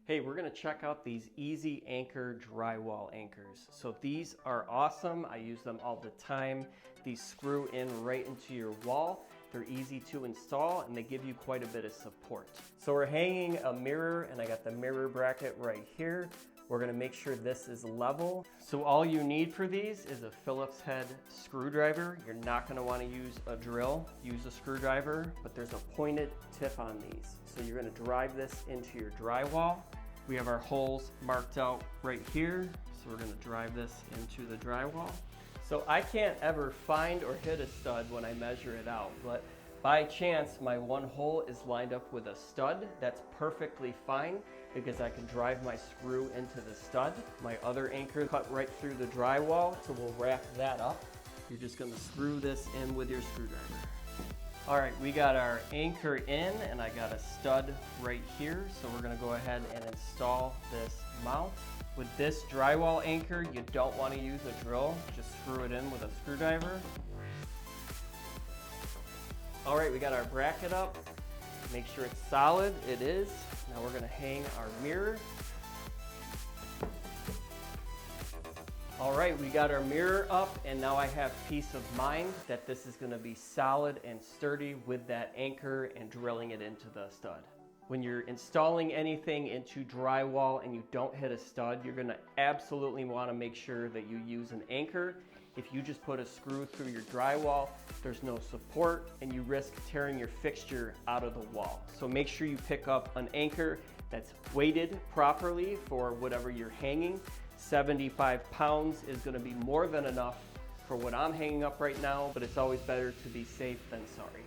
Hey, we're gonna check out these Easy Anchor drywall anchors. So these are awesome. I use them all the time. These screw in right into your wall. They're easy to install and they give you quite a bit of support. So we're hanging a mirror and I got the mirror bracket right here. We're gonna make sure this is level. So all you need for these is a Phillips head screwdriver. You're not gonna wanna use a drill, use a screwdriver, but there's a pointed tip on these. So you're gonna drive this into your drywall. We have our holes marked out right here. So we're gonna drive this into the drywall. So I can't ever find or hit a stud when I measure it out, but by chance, my one hole is lined up with a stud. That's perfectly fine because I can drive my screw into the stud. My other anchor cut right through the drywall, so we'll wrap that up. You're just gonna screw this in with your screwdriver. All right, we got our anchor in and I got a stud right here. So we're gonna go ahead and install this mount. With this drywall anchor, you don't wanna use a drill, just screw it in with a screwdriver. All right, we got our bracket up. Make sure it's solid, it is. Now we're gonna hang our mirror. All right, we got our mirror up and now I have peace of mind that this is gonna be solid and sturdy with that anchor and drilling it into the stud. When you're installing anything into drywall and you don't hit a stud, you're gonna absolutely wanna make sure that you use an anchor. If you just put a screw through your drywall, there's no support and you risk tearing your fixture out of the wall. So make sure you pick up an anchor that's weighted properly for whatever you're hanging. 75 pounds is gonna be more than enough for what I'm hanging up right now, but it's always better to be safe than sorry.